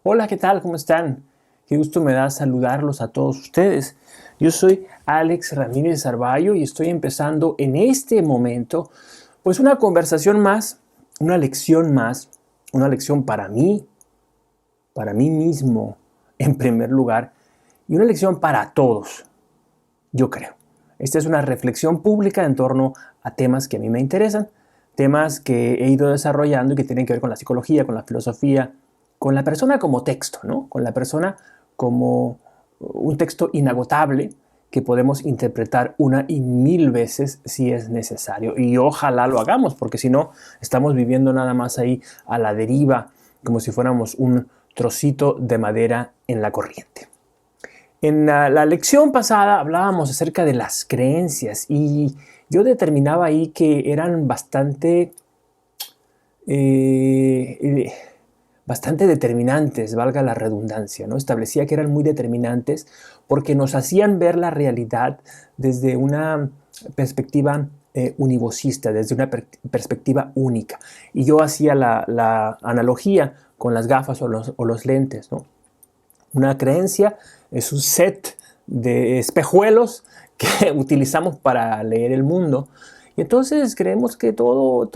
Hola, ¿qué tal? ¿Cómo están? Qué gusto me da saludarlos a todos ustedes. Yo soy Alex Ramírez Arballo y estoy empezando en este momento pues una conversación más, una lección para mí mismo en primer lugar y una lección para todos, yo creo. Esta es una reflexión pública en torno a temas que a mí me interesan, temas que he ido desarrollando y que tienen que ver con la psicología, con la filosofía, con la persona como texto, ¿no? Con la persona como un texto inagotable que podemos interpretar una y mil veces si es necesario. Y ojalá lo hagamos, porque si no, estamos viviendo nada más ahí a la deriva, como si fuéramos un trocito de madera en la corriente. En la lección pasada hablábamos acerca de las creencias y yo determinaba ahí que eran bastante determinantes, valga la redundancia, ¿no? Establecía que eran muy determinantes porque nos hacían ver la realidad desde una perspectiva univocista, desde una perspectiva única. Y yo hacía la analogía con las gafas o los lentes, ¿no? Una creencia es un set de espejuelos que utilizamos para leer el mundo. Y entonces creemos que todo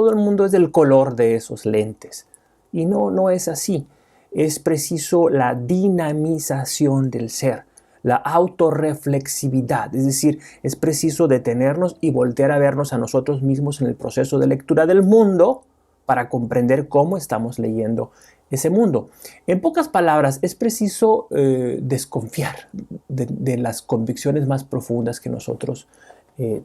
el mundo es del color de esos lentes. Y no es así. Es preciso la dinamización del ser, la autorreflexividad. Es decir, es preciso detenernos y voltear a vernos a nosotros mismos en el proceso de lectura del mundo para comprender cómo estamos leyendo ese mundo. En pocas palabras, es preciso desconfiar de las convicciones más profundas que nosotros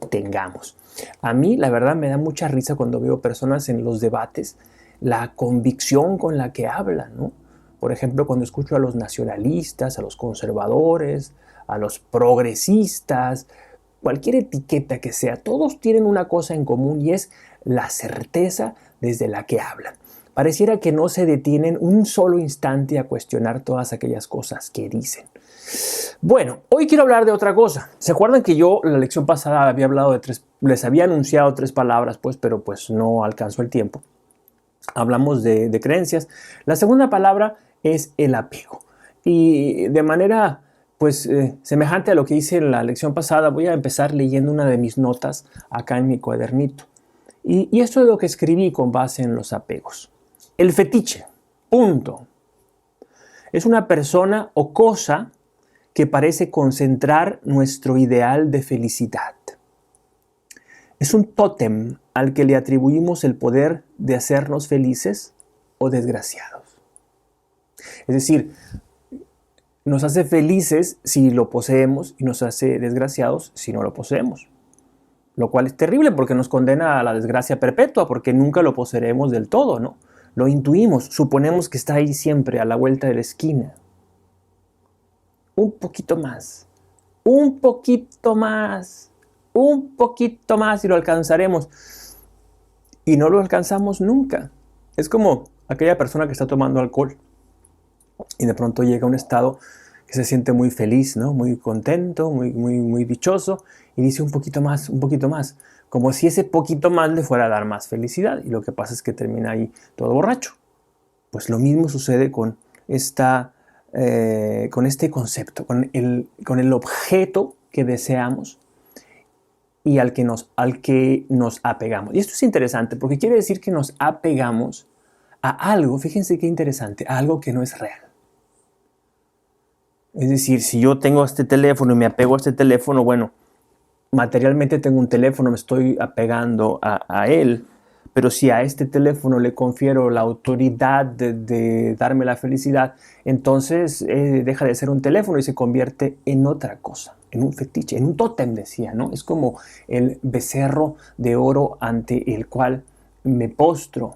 tengamos. A mí, la verdad, me da mucha risa cuando veo personas en los debates, la convicción con la que hablan, ¿no? Por ejemplo, cuando escucho a los nacionalistas, a los conservadores, a los progresistas, cualquier etiqueta que sea, todos tienen una cosa en común y es la certeza desde la que hablan. Pareciera que no se detienen un solo instante a cuestionar todas aquellas cosas que dicen. Bueno, hoy quiero hablar de otra cosa. ¿Se acuerdan que yo la lección pasada había hablado de les había anunciado 3 palabras, pero no alcanzó el tiempo? Hablamos de creencias. La segunda palabra es el apego. Y de manera semejante a lo que hice en la lección pasada, voy a empezar leyendo una de mis notas acá en mi cuadernito. Y esto es lo que escribí con base en los apegos. El fetiche, punto. Es una persona o cosa que parece concentrar nuestro ideal de felicidad. Es un tótem al que le atribuimos el poder de hacernos felices o desgraciados. Es decir, nos hace felices si lo poseemos y nos hace desgraciados si no lo poseemos. Lo cual es terrible porque nos condena a la desgracia perpetua porque nunca lo poseeremos del todo, ¿no? Lo intuimos, suponemos que está ahí siempre a la vuelta de la esquina. Un poquito más, un poquito más, un poquito más y lo alcanzaremos. Y no lo alcanzamos nunca. Es como aquella persona que está tomando alcohol y de pronto llega a un estado que se siente muy feliz, ¿no? Muy contento, muy dichoso, y dice un poquito más, como si ese poquito más le fuera a dar más felicidad, y lo que pasa es que termina ahí todo borracho. Pues lo mismo sucede con este concepto, con el objeto que deseamos y al que nos apegamos. Y esto es interesante porque quiere decir que nos apegamos a algo, fíjense qué interesante, a algo que no es real. Es decir, si yo tengo este teléfono y me apego a este teléfono, bueno, materialmente tengo un teléfono, me estoy apegando a él, pero si a este teléfono le confiero la autoridad de darme la felicidad, entonces deja de ser un teléfono y se convierte en otra cosa, en un fetiche, en un tótem, decía, ¿no? Es como el becerro de oro ante el cual me postro.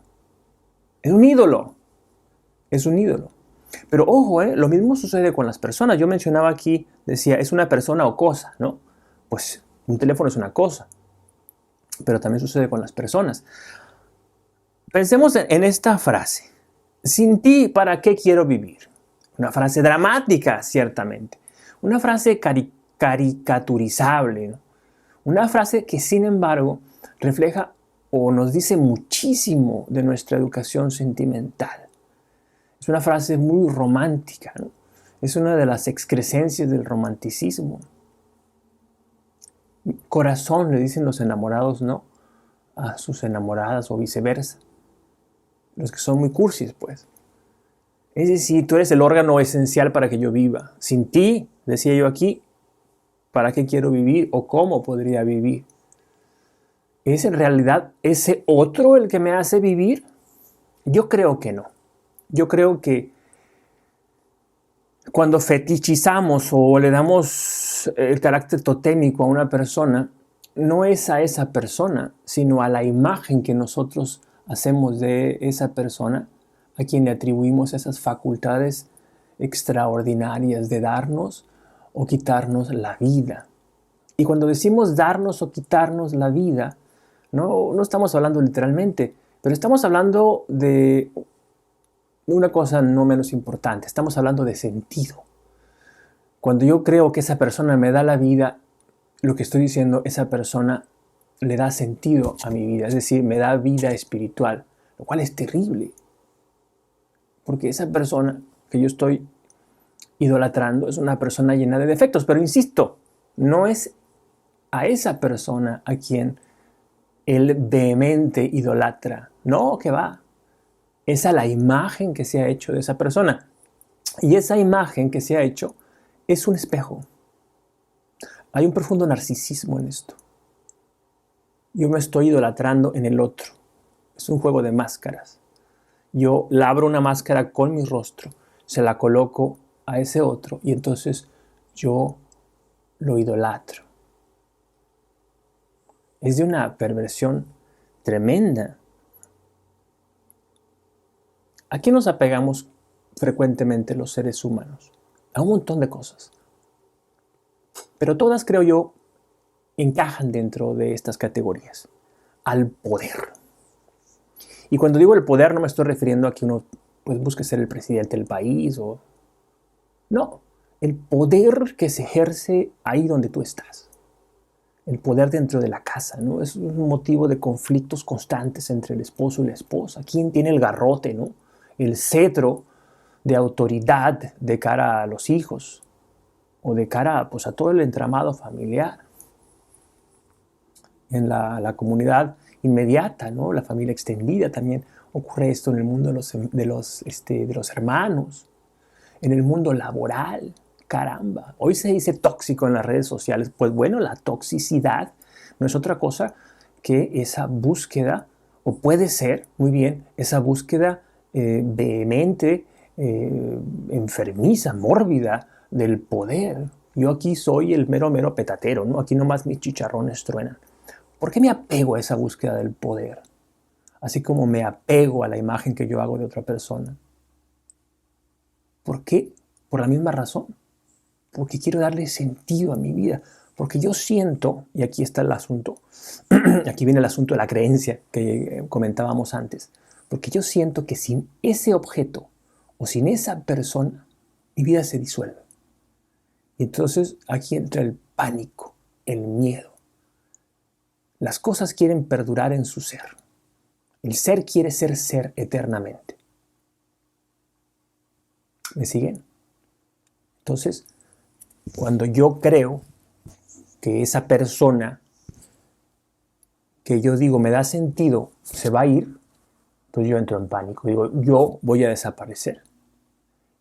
Es un ídolo, es un ídolo. Pero ojo, lo mismo sucede con las personas. Yo mencionaba aquí, decía, es una persona o cosa, ¿no? Pues un teléfono es una cosa, pero también sucede con las personas. Pensemos en esta frase. Sin ti, ¿para qué quiero vivir? Una frase dramática, ciertamente. Una frase caricaturizable, ¿no? Una frase que, sin embargo, refleja o nos dice muchísimo de nuestra educación sentimental. Es una frase muy romántica, ¿no? Es una de las excrescencias del romanticismo. Corazón, le dicen los enamorados, ¿no? A sus enamoradas o viceversa. Los que son muy cursis, pues. Es decir, tú eres el órgano esencial para que yo viva. Sin ti, decía yo aquí, ¿para qué quiero vivir o cómo podría vivir? ¿Es en realidad ese otro el que me hace vivir? Yo creo que no. Yo creo que cuando fetichizamos o le damos el carácter totémico a una persona, no es a esa persona, sino a la imagen que nosotros hacemos de esa persona, a quien le atribuimos esas facultades extraordinarias de darnos o quitarnos la vida. Y cuando decimos darnos o quitarnos la vida, no estamos hablando literalmente, pero estamos hablando de una cosa no menos importante. Estamos hablando de sentido. Cuando yo creo que esa persona me da la vida, lo que estoy diciendo, esa persona le da sentido a mi vida, es decir, me da vida espiritual, lo cual es terrible. Porque esa persona que yo estoy idolatrando es una persona llena de defectos, pero insisto, no es a esa persona a quien él vehemente idolatra. No, que va. Es a la imagen que se ha hecho de esa persona. Y esa imagen que se ha hecho es un espejo. Hay un profundo narcisismo en esto. Yo me estoy idolatrando en el otro. Es un juego de máscaras. Yo labro una máscara con mi rostro, se la coloco a ese otro y entonces yo lo idolatro. Es de una perversión tremenda. ¿A qué nos apegamos frecuentemente los seres humanos? A un montón de cosas. Pero todas, creo yo, encajan dentro de estas categorías. Al poder. Y cuando digo el poder no me estoy refiriendo a que uno pues, busque ser el presidente del país o... No, el poder que se ejerce ahí donde tú estás. El poder dentro de la casa, ¿no? Es un motivo de conflictos constantes entre el esposo y la esposa. ¿Quién tiene el garrote, no? El cetro de autoridad de cara a los hijos o de cara pues, a todo el entramado familiar. En la comunidad inmediata, ¿no? La familia extendida también ocurre esto en el mundo de los hermanos, en el mundo laboral. Caramba, hoy se dice tóxico en las redes sociales. Pues bueno, la toxicidad no es otra cosa que esa búsqueda, o puede ser, muy bien, esa búsqueda vehemente, enfermiza, mórbida del poder. Yo aquí soy el mero petatero, ¿no? Aquí nomás mis chicharrones truenan. ¿Por qué me apego a esa búsqueda del poder? Así como me apego a la imagen que yo hago de otra persona. ¿Por qué? Por la misma razón. Porque quiero darle sentido a mi vida. Porque yo siento, y aquí está el asunto, aquí viene el asunto de la creencia que comentábamos antes. Porque yo siento que sin ese objeto o sin esa persona, mi vida se disuelve. Y entonces aquí entra el pánico, el miedo. Las cosas quieren perdurar en su ser. El ser quiere ser eternamente. ¿Me siguen? Entonces, cuando yo creo que esa persona que yo digo me da sentido se va a ir, entonces yo entro en pánico. Digo, yo voy a desaparecer.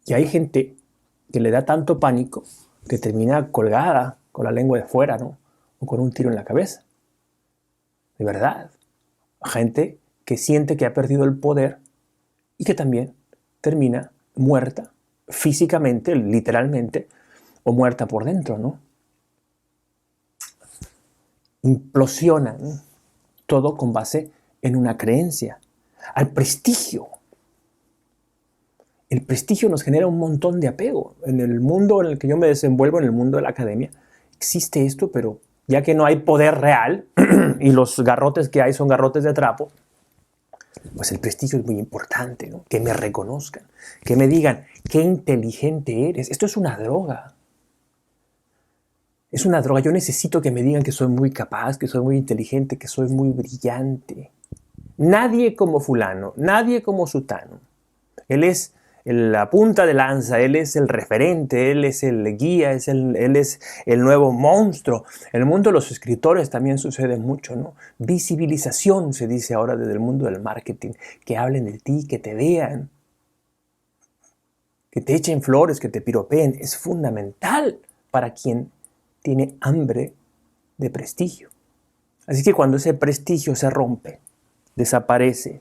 Y hay gente que le da tanto pánico que termina colgada con la lengua de fuera, ¿no? O con un tiro en la cabeza. De verdad. Gente que siente que ha perdido el poder y que también termina muerta físicamente, literalmente, o muerta por dentro, ¿no? Implosionan todo con base en una creencia. Al prestigio. El prestigio nos genera un montón de apego. En el mundo en el que yo me desenvuelvo, en el mundo de la academia, existe esto, pero ya que no hay poder real y los garrotes que hay son garrotes de trapo, pues el prestigio es muy importante, ¿no? Que me reconozcan, que me digan, qué inteligente eres. Esto es una droga. Es una droga. Yo necesito que me digan que soy muy capaz, que soy muy inteligente, que soy muy brillante. Nadie como fulano, nadie como sutano. Él es la punta de lanza, Él es el referente, Él es el guía, Él es el nuevo monstruo. En el mundo de los escritores también sucede mucho, ¿no? Visibilización se dice ahora desde el mundo del marketing, que hablen de ti, que te vean, que te echen flores, que te piropeen. Es fundamental para quien tiene hambre de prestigio. Así que cuando ese prestigio se rompe, desaparece,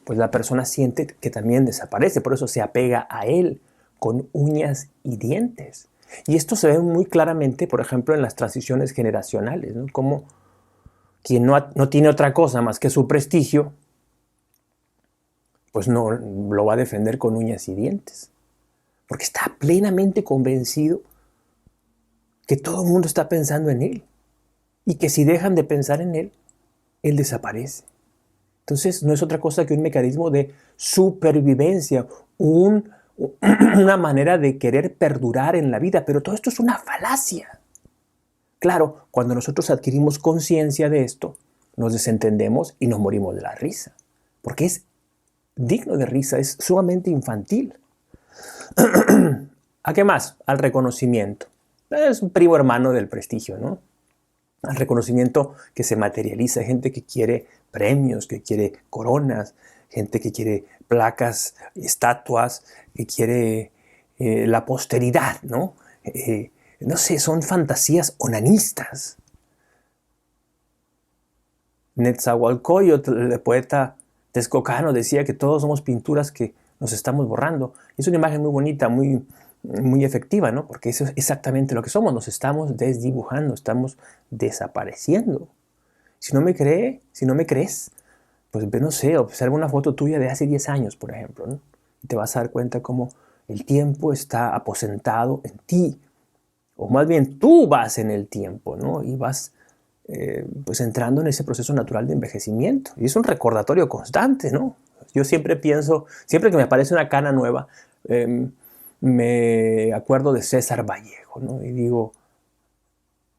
pues la persona siente que también desaparece, por eso se apega a él con uñas y dientes. Y esto se ve muy claramente, por ejemplo, en las transiciones generacionales, ¿no? Como quien no tiene otra cosa más que su prestigio, pues no lo va a defender con uñas y dientes, porque está plenamente convencido que todo el mundo está pensando en él y que si dejan de pensar en él, él desaparece. Entonces no es otra cosa que un mecanismo de supervivencia, una manera de querer perdurar en la vida, pero todo esto es una falacia. Claro, cuando nosotros adquirimos conciencia de esto, nos desentendemos y nos morimos de la risa, porque es digno de risa, es sumamente infantil. ¿A qué más? Al reconocimiento. Es un primo hermano del prestigio, ¿no? Al reconocimiento que se materializa, gente que quiere premios, que quiere coronas, gente que quiere placas, estatuas, que quiere la posteridad, ¿no? No sé, son fantasías onanistas. Netzahualcóyotl, el poeta texcocano, decía que todos somos pinturas que nos estamos borrando. Y es una imagen muy bonita, muy efectiva, ¿no? Porque eso es exactamente lo que somos. Nos estamos desdibujando, estamos desapareciendo. Si no me crees, pues no sé, observa una foto tuya de hace 10 años, por ejemplo, ¿no? Y te vas a dar cuenta cómo el tiempo está aposentado en ti. O más bien tú vas en el tiempo, ¿no? Y vas pues entrando en ese proceso natural de envejecimiento. Y es un recordatorio constante, ¿no? Yo siempre pienso, siempre que me aparece una cana nueva, me acuerdo de César Vallejo, ¿no? Y digo,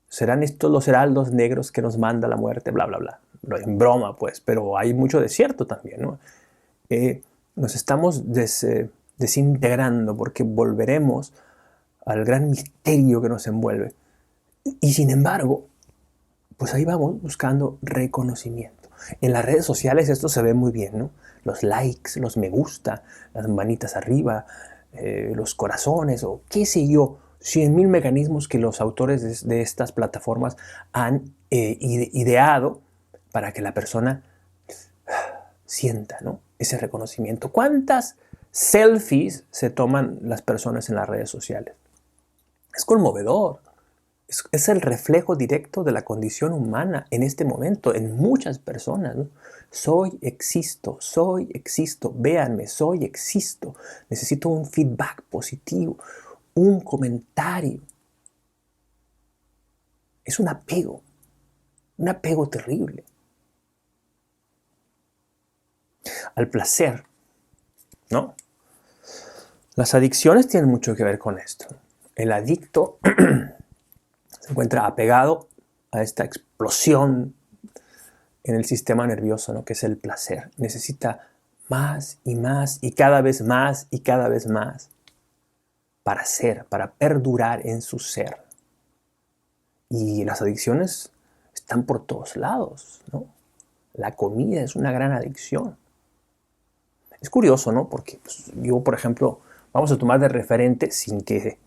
¿serán estos los heraldos negros que nos manda la muerte? Bla, bla, bla. En broma, pues, pero hay mucho de cierto también, ¿no? Nos estamos desintegrando porque volveremos al gran misterio que nos envuelve. Y sin embargo, pues ahí vamos buscando reconocimiento. En las redes sociales esto se ve muy bien, ¿no? Los likes, los me gusta, las manitas arriba, los corazones o qué sé yo, 100,000 mecanismos que los autores de estas plataformas han ideado para que la persona sienta, ¿no? Ese reconocimiento. ¿Cuántas selfies se toman las personas en las redes sociales? Es conmovedor. Es el reflejo directo de la condición humana en este momento, en muchas personas, ¿no? Soy, existo, véanme, soy, existo. Necesito un feedback positivo, un comentario. Es un apego terrible. Al placer, ¿no? Las adicciones tienen mucho que ver con esto. El adicto se encuentra apegado a esta explosión en el sistema nervioso, ¿no? Que es el placer. Necesita más y más y cada vez más y cada vez más para ser, para perdurar en su ser. Y las adicciones están por todos lados, ¿no? La comida es una gran adicción. Es curioso, ¿no? Porque pues, yo, por ejemplo, vamos a tomar de referente sin que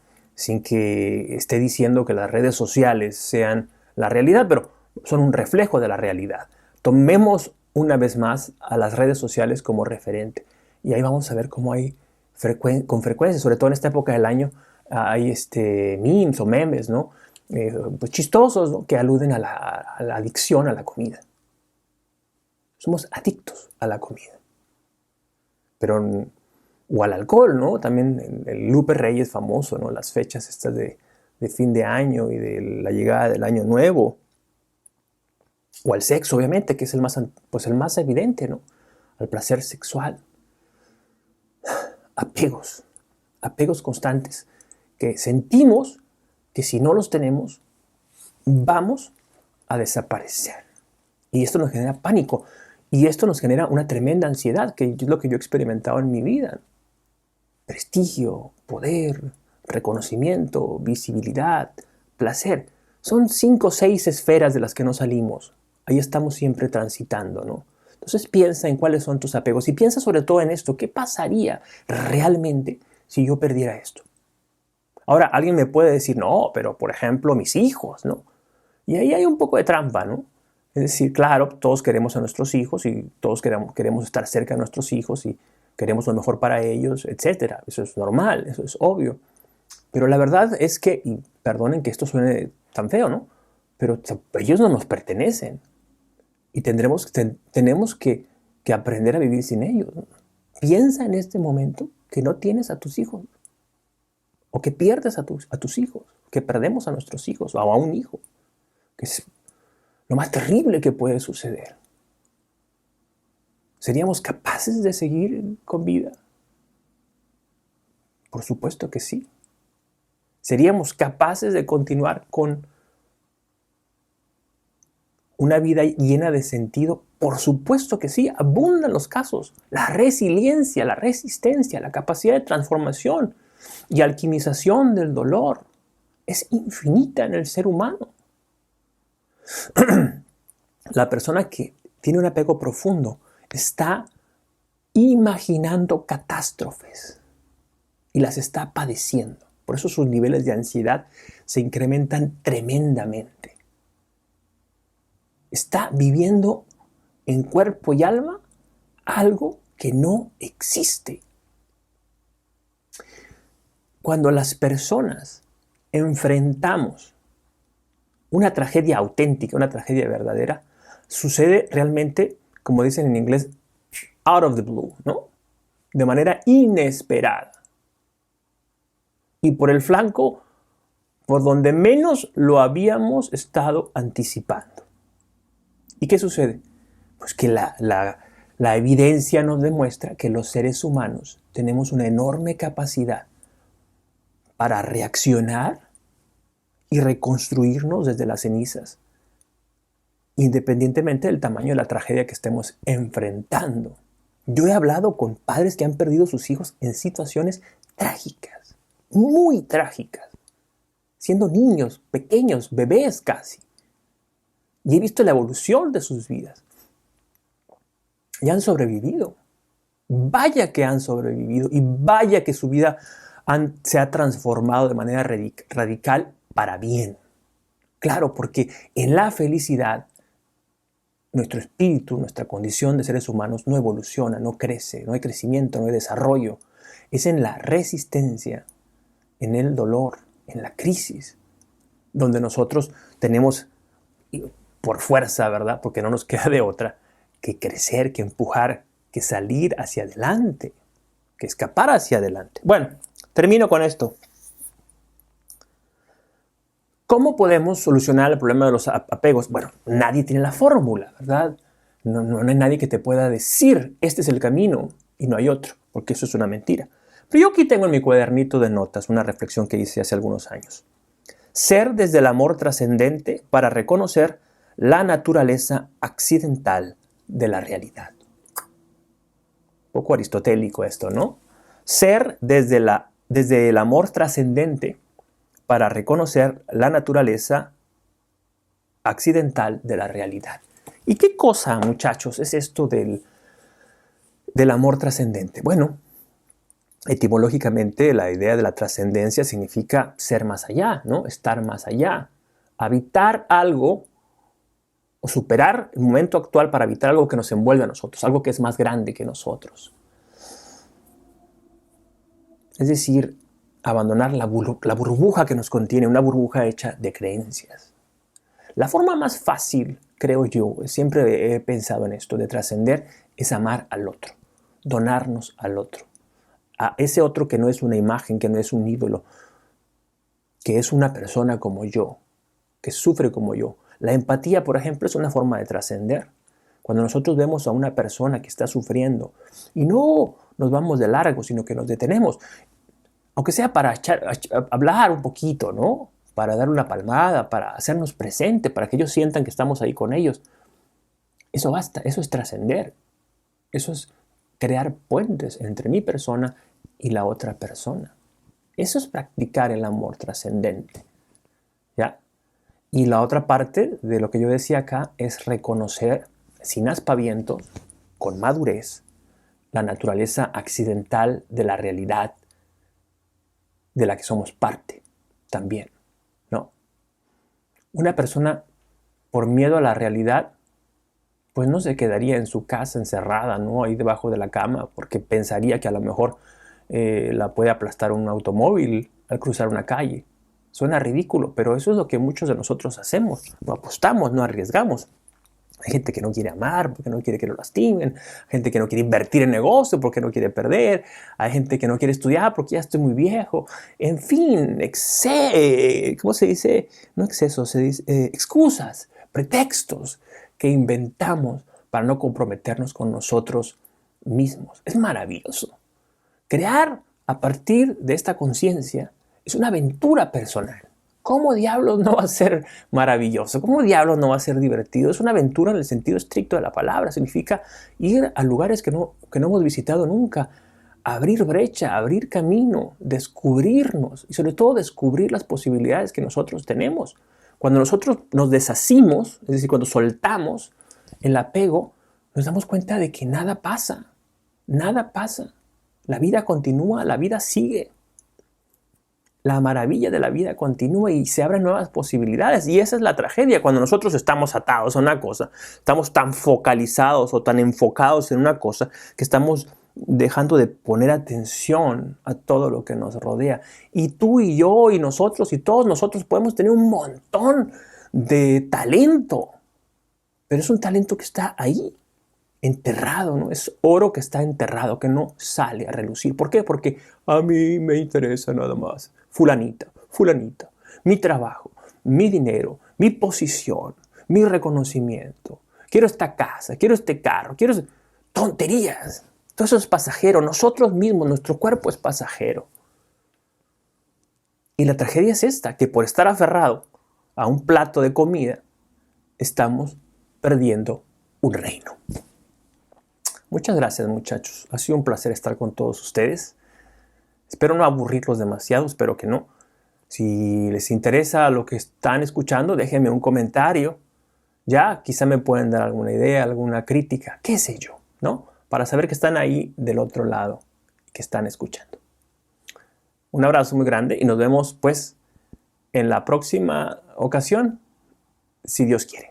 esté diciendo que las redes sociales sean la realidad, pero son un reflejo de la realidad. Tomemos una vez más a las redes sociales como referente y ahí vamos a ver cómo hay con frecuencia, sobre todo en esta época del año, hay memes o memes, ¿no? Pues chistosos, ¿no? Que aluden a la adicción a la comida. Somos adictos a la comida. Pero o al alcohol, ¿no? También el Lupe Reyes famoso, ¿no? Las fechas estas de fin de año y de la llegada del año nuevo. O al sexo, obviamente, que es el más evidente, ¿no? Al placer sexual. Apegos constantes que sentimos que si no los tenemos, vamos a desaparecer. Y esto nos genera pánico. Y esto nos genera una tremenda ansiedad, que es lo que yo he experimentado en mi vida. prestigio, poder, reconocimiento, visibilidad, placer. Son 5 o 6 esferas de las que no salimos. Ahí estamos siempre transitando, ¿no? Entonces piensa en cuáles son tus apegos y piensa sobre todo en esto. ¿Qué pasaría realmente si yo perdiera esto? Ahora, alguien me puede decir, no, pero por ejemplo, mis hijos, ¿no? Y ahí hay un poco de trampa, ¿no? Es decir, claro, todos queremos a nuestros hijos y todos queremos estar cerca de nuestros hijos y queremos lo mejor para ellos, etc. Eso es normal, eso es obvio. Pero la verdad es que, y perdonen que esto suene tan feo, ¿no? Pero ellos no nos pertenecen y tenemos que aprender a vivir sin ellos, ¿no? Piensa en este momento que no tienes a tus hijos o que pierdes a tus hijos, que perdemos a nuestros hijos o a un hijo, que es lo más terrible que puede suceder. ¿Seríamos capaces de seguir con vida? Por supuesto que sí. ¿Seríamos capaces de continuar con una vida llena de sentido? Por supuesto que sí. Abundan los casos. La resiliencia, la resistencia, la capacidad de transformación y alquimización del dolor es infinita en el ser humano. La persona que tiene un apego profundo está imaginando catástrofes y las está padeciendo. Por eso sus niveles de ansiedad se incrementan tremendamente. Está viviendo en cuerpo y alma algo que no existe. Cuando las personas enfrentamos una tragedia auténtica, una tragedia verdadera, sucede realmente, como dicen en inglés, out of the blue, ¿no? De manera inesperada. Y por el flanco por donde menos lo habíamos estado anticipando. ¿Y qué sucede? Pues que la evidencia nos demuestra que los seres humanos tenemos una enorme capacidad para reaccionar y reconstruirnos desde las cenizas, independientemente del tamaño de la tragedia que estemos enfrentando. Yo he hablado con padres que han perdido sus hijos en situaciones trágicas, muy trágicas, siendo niños, pequeños, bebés casi. Y he visto la evolución de sus vidas. Y han sobrevivido. Vaya que han sobrevivido y vaya que su vida se ha transformado de manera radical para bien. Claro, porque en la felicidad nuestro espíritu, nuestra condición de seres humanos no evoluciona, no crece, no hay crecimiento, no hay desarrollo. Es en la resistencia, en el dolor, en la crisis, donde nosotros tenemos, por fuerza, ¿verdad? Porque no nos queda de otra, que crecer, que empujar, que salir hacia adelante, que escapar hacia adelante. Bueno, termino con esto. ¿Cómo podemos solucionar el problema de los apegos? Bueno, nadie tiene la fórmula, ¿verdad? No hay nadie que te pueda decir, este es el camino y no hay otro, porque eso es una mentira. Pero yo aquí tengo en mi cuadernito de notas una reflexión que hice hace algunos años. Ser desde el amor trascendente para reconocer la naturaleza accidental de la realidad. Un poco aristotélico esto, ¿no? Ser desde el amor trascendente para reconocer la naturaleza accidental de la realidad. ¿Y qué cosa, muchachos, es esto del amor trascendente? Bueno, etimológicamente la idea de la trascendencia significa ser más allá, ¿no? Estar más allá, habitar algo o superar el momento actual para habitar algo que nos envuelve a nosotros, algo que es más grande que nosotros. Es decir, abandonar la burbuja que nos contiene, una burbuja hecha de creencias. La forma más fácil, creo yo, siempre he pensado en esto, de trascender, es amar al otro, donarnos al otro, a ese otro que no es una imagen, que no es un ídolo, que es una persona como yo, que sufre como yo. La empatía, por ejemplo, es una forma de trascender. Cuando nosotros vemos a una persona que está sufriendo y no nos vamos de largo, sino que nos detenemos, aunque sea para hablar un poquito, ¿no? Para dar una palmada, para hacernos presente, para que ellos sientan que estamos ahí con ellos. Eso basta, eso es trascender. Eso es crear puentes entre mi persona y la otra persona. Eso es practicar el amor trascendente, ¿ya? Y la otra parte de lo que yo decía acá es reconocer, sin aspavientos, con madurez, la naturaleza accidental de la realidad de la que somos parte también, ¿no? Una persona, por miedo a la realidad, pues no se quedaría en su casa encerrada, ¿no? Ahí debajo de la cama, porque pensaría que a lo mejor la puede aplastar un automóvil al cruzar una calle. Suena ridículo, pero eso es lo que muchos de nosotros hacemos. No apostamos, no arriesgamos. Hay gente que no quiere amar porque no quiere que lo lastimen. Hay gente que no quiere invertir en negocio porque no quiere perder. Hay gente que no quiere estudiar porque ya estoy muy viejo. En fin, ¿cómo se dice? No exceso, se dice excusas, pretextos que inventamos para no comprometernos con nosotros mismos. Es maravilloso. Crear a partir de esta conciencia es una aventura personal. ¿Cómo diablos no va a ser maravilloso? ¿Cómo diablos no va a ser divertido? Es una aventura en el sentido estricto de la palabra. Significa ir a lugares que no hemos visitado nunca, abrir brecha, abrir camino, descubrirnos y sobre todo descubrir las posibilidades que nosotros tenemos. Cuando nosotros nos deshacimos, es decir, cuando soltamos el apego, nos damos cuenta de que nada pasa. Nada pasa. La vida continúa, la vida sigue. La maravilla de la vida continúa y se abren nuevas posibilidades. Y esa es la tragedia, cuando nosotros estamos atados a una cosa, estamos tan focalizados o tan enfocados en una cosa que estamos dejando de poner atención a todo lo que nos rodea. Y tú y yo y nosotros y todos nosotros podemos tener un montón de talento, pero es un talento que está ahí, enterrado, ¿no? Es oro que está enterrado, que no sale a relucir. ¿Por qué? Porque a mí me interesa nada más fulanita, fulanita, mi trabajo, mi dinero, mi posición, mi reconocimiento. Quiero esta casa, quiero este carro, quiero... Tonterías. Todo eso es pasajero. Nosotros mismos, nuestro cuerpo es pasajero. Y la tragedia es esta, que por estar aferrado a un plato de comida, estamos perdiendo un reino. Muchas gracias, muchachos. Ha sido un placer estar con todos ustedes. Espero no aburrirlos demasiado, espero que no. Si les interesa lo que están escuchando, déjenme un comentario. Ya, quizá me pueden dar alguna idea, alguna crítica, qué sé yo, ¿no? Para saber que están ahí del otro lado, que están escuchando. Un abrazo muy grande y nos vemos, pues, en la próxima ocasión, si Dios quiere.